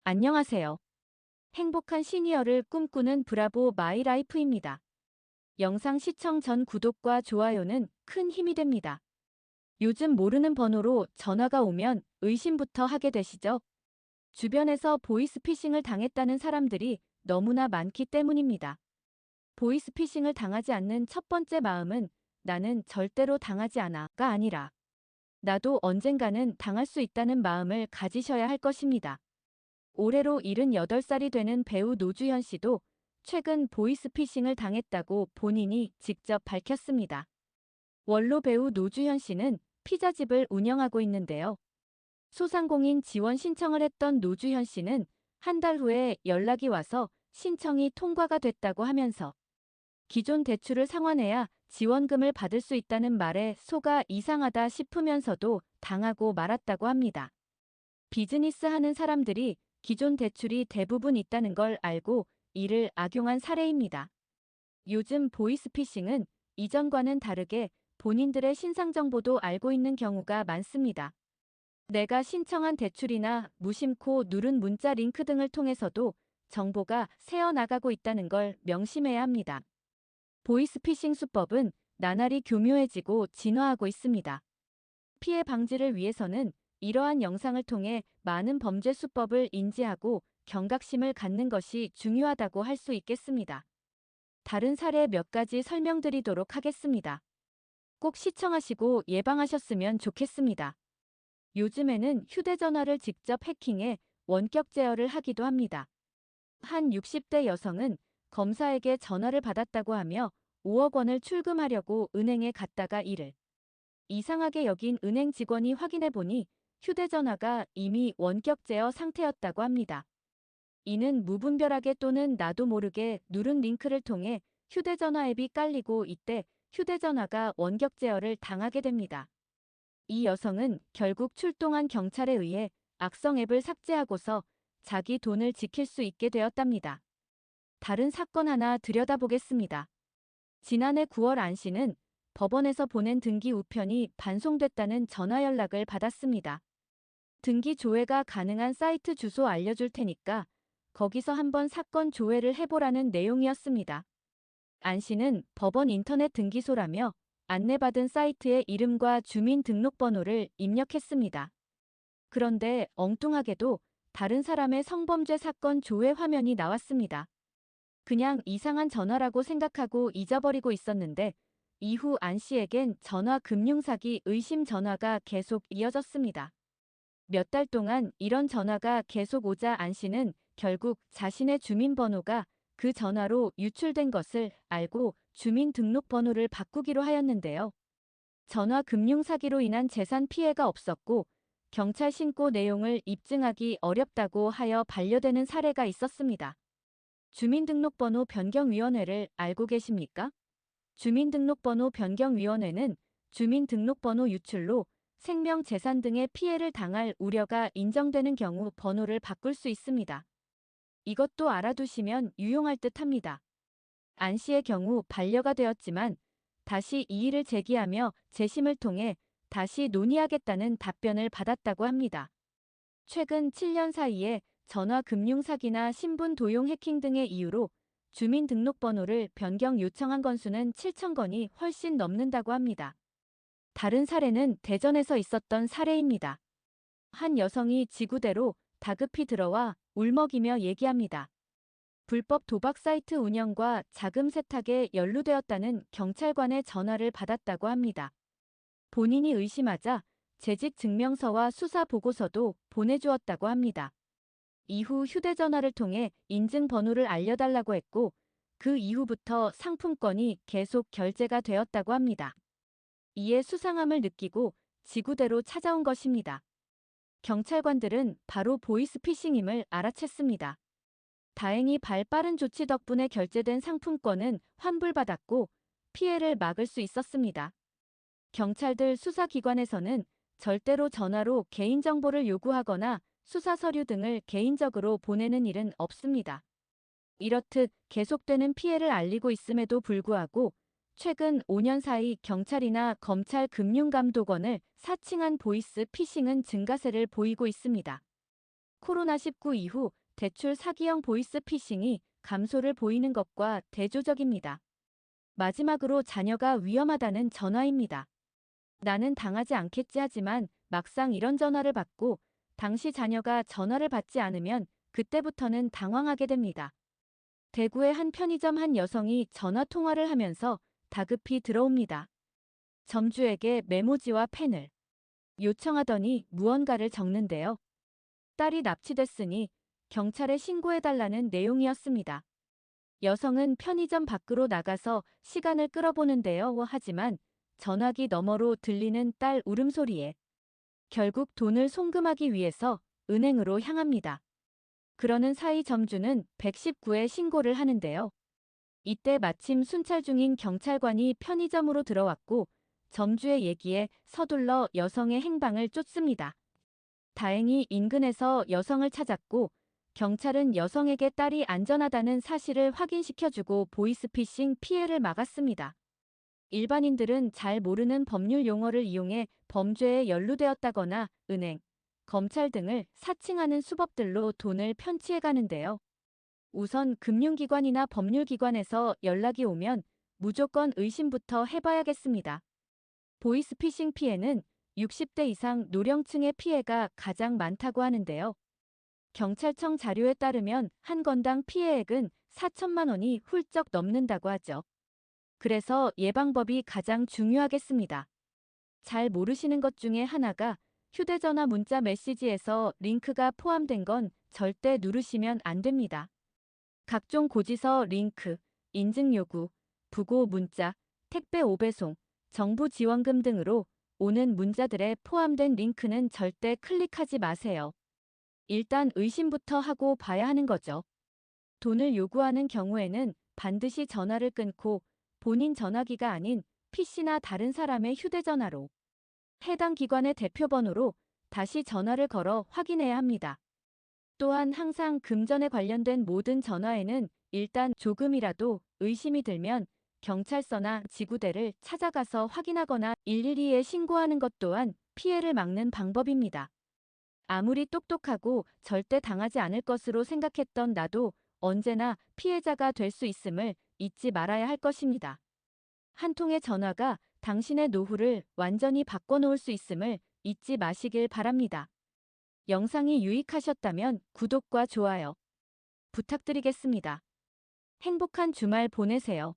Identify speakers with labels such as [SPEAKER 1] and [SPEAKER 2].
[SPEAKER 1] 안녕하세요. 행복한 시니어를 꿈꾸는 브라보 마이 라이프입니다. 영상 시청 전 구독과 좋아요는 큰 힘이 됩니다. 요즘 모르는 번호로 전화가 오면 의심부터 하게 되시죠? 주변에서 보이스피싱을 당했다는 사람들이 너무나 많기 때문입니다. 보이스피싱을 당하지 않는 첫 번째 마음은 나는 절대로 당하지 않아가 아니라 나도 언젠가는 당할 수 있다는 마음을 가지셔야 할 것입니다. 올해로 78살이 되는 배우 노주현 씨도 최근 보이스피싱을 당했다고 본인이 직접 밝혔습니다. 원로 배우 노주현 씨는 피자집을 운영하고 있는데요. 소상공인 지원 신청을 했던 노주현 씨는 한 달 후에 연락이 와서 신청이 통과가 됐다고 하면서 기존 대출을 상환해야 지원금을 받을 수 있다는 말에 속아 이상하다 싶으면서도 당하고 말았다고 합니다. 비즈니스 하는 사람들이 기존 대출이 대부분 있다는 걸 알고 이를 악용한 사례입니다. 요즘 보이스피싱은 이전과는 다르게 본인들의 신상 정보도 알고 있는 경우가 많습니다. 내가 신청한 대출이나 무심코 누른 문자 링크 등을 통해서도 정보가 새어나가고 있다는 걸 명심해야 합니다. 보이스피싱 수법은 나날이 교묘해지고 진화하고 있습니다. 피해 방지를 위해서는 이러한 영상을 통해 많은 범죄 수법을 인지하고 경각심을 갖는 것이 중요하다고 할 수 있겠습니다. 다른 사례 몇 가지 설명드리도록 하겠습니다. 꼭 시청하시고 예방하셨으면 좋겠습니다. 요즘에는 휴대전화를 직접 해킹해 원격 제어를 하기도 합니다. 한 60대 여성은 검사에게 전화를 받았다고 하며 5억 원을 출금하려고 은행에 갔다가 이를 이상하게 여긴 은행 직원이 확인해 보니 휴대전화가 이미 원격 제어 상태였다고 합니다. 이는 무분별하게 또는 나도 모르게 누른 링크를 통해 휴대전화 앱이 깔리고 이때 휴대전화가 원격 제어를 당하게 됩니다. 이 여성은 결국 출동한 경찰에 의해 악성 앱을 삭제하고서 자기 돈을 지킬 수 있게 되었답니다. 다른 사건 하나 들여다보겠습니다. 지난해 9월 안 씨는 법원에서 보낸 등기 우편이 반송됐다는 전화 연락을 받았습니다. 등기 조회가 가능한 사이트 주소 알려줄 테니까 거기서 한번 사건 조회를 해보라는 내용이었습니다. 안 씨는 법원 인터넷 등기소라며 안내받은 사이트의 이름과 주민등록번호를 입력했습니다. 그런데 엉뚱하게도 다른 사람의 성범죄 사건 조회 화면이 나왔습니다. 그냥 이상한 전화라고 생각하고 잊어버리고 있었는데 이후 안 씨에겐 전화 금융사기 의심 전화가 계속 이어졌습니다. 몇 달 동안 이런 전화가 계속 오자 안 씨는 결국 자신의 주민번호가 그 전화로 유출된 것을 알고 주민등록번호를 바꾸기로 하였는데요. 전화 금융사기로 인한 재산 피해가 없었고 경찰 신고 내용을 입증하기 어렵다고 하여 반려되는 사례가 있었습니다. 주민등록번호 변경위원회를 알고 계십니까? 주민등록번호 변경위원회는 주민등록번호 유출로 생명, 재산 등의 피해를 당할 우려가 인정되는 경우 번호를 바꿀 수 있습니다. 이것도 알아두시면 유용할 듯 합니다. 안 씨의 경우 반려가 되었지만 다시 이의를 제기하며 재심을 통해 다시 논의하겠다는 답변을 받았다고 합니다. 최근 7년 사이에 전화 금융 사기나 신분 도용 해킹 등의 이유로 주민등록번호를 변경 요청한 건수는 7천 건이 훨씬 넘는다고 합니다. 다른 사례는 대전에서 있었던 사례입니다. 한 여성이 지구대로 다급히 들어와 울먹이며 얘기합니다. 불법 도박 사이트 운영과 자금 세탁에 연루되었다는 경찰관의 전화를 받았다고 합니다. 본인이 의심하자 재직 증명서와 수사 보고서도 보내주었다고 합니다. 이후 휴대전화를 통해 인증번호를 알려달라고 했고 그 이후부터 상품권이 계속 결제가 되었다고 합니다. 이에 수상함을 느끼고 지구대로 찾아온 것입니다. 경찰관들은 바로 보이스피싱임을 알아챘습니다. 다행히 발 빠른 조치 덕분에 결제된 상품권은 환불받았고 피해를 막을 수 있었습니다. 경찰들 수사기관에서는 절대로 전화로 개인정보를 요구하거나 수사 서류 등을 개인적으로 보내는 일은 없습니다. 이렇듯 계속되는 피해를 알리고 있음에도 불구하고 최근 5년 사이 경찰이나 검찰 금융감독원을 사칭한 보이스 피싱은 증가세를 보이고 있습니다. 코로나19 이후 대출 사기형 보이스피싱이 감소를 보이는 것과 대조적입니다. 마지막으로 자녀가 위험하다는 전화입니다. 나는 당하지 않겠지 하지만 막상 이런 전화를 받고 당시 자녀가 전화를 받지 않으면 그때부터는 당황하게 됩니다. 대구의 한 편의점 한 여성이 전화 통화를 하면서 다급히 들어옵니다. 점주에게 메모지와 펜을 요청하더니 무언가를 적는데요. 딸이 납치됐으니 경찰에 신고해달라는 내용이었습니다. 여성은 편의점 밖으로 나가서 시간을 끌어보는데요. 하지만 전화기 너머로 들리는 딸 울음소리에 결국 돈을 송금하기 위해서 은행으로 향합니다. 그러는 사이 점주는 119에 신고를 하는데요. 이때 마침 순찰 중인 경찰관이 편의점으로 들어왔고 점주의 얘기에 서둘러 여성의 행방을 쫓습니다. 다행히 인근에서 여성을 찾았고 경찰은 여성에게 딸이 안전하다는 사실을 확인시켜주고 보이스피싱 피해를 막았습니다. 일반인들은 잘 모르는 법률 용어를 이용해 범죄에 연루되었다거나 은행, 검찰 등을 사칭하는 수법들로 돈을 편취해 가는데요. 우선 금융기관이나 법률기관에서 연락이 오면 무조건 의심부터 해봐야겠습니다. 보이스피싱 피해는 60대 이상 노령층의 피해가 가장 많다고 하는데요. 경찰청 자료에 따르면 한 건당 피해액은 4천만 원이 훌쩍 넘는다고 하죠. 그래서 예방법이 가장 중요하겠습니다. 잘 모르시는 것 중에 하나가 휴대전화 문자 메시지에서 링크가 포함된 건 절대 누르시면 안 됩니다. 각종 고지서 링크, 인증 요구, 부고 문자, 택배 오배송, 정부 지원금 등으로 오는 문자들에 포함된 링크는 절대 클릭하지 마세요. 일단 의심부터 하고 봐야 하는 거죠. 돈을 요구하는 경우에는 반드시 전화를 끊고 본인 전화기가 아닌 PC나 다른 사람의 휴대전화로 해당 기관의 대표번호로 다시 전화를 걸어 확인해야 합니다. 또한 항상 금전에 관련된 모든 전화에는 일단 조금이라도 의심이 들면 경찰서나 지구대를 찾아가서 확인하거나 112에 신고하는 것 또한 피해를 막는 방법입니다. 아무리 똑똑하고 절대 당하지 않을 것으로 생각했던 나도 언제나 피해자가 될 수 있음을 잊지 말아야 할 것입니다. 한 통의 전화가 당신의 노후를 완전히 바꿔놓을 수 있음을 잊지 마시길 바랍니다. 영상이 유익하셨다면 구독과 좋아요 부탁드리겠습니다. 행복한 주말 보내세요.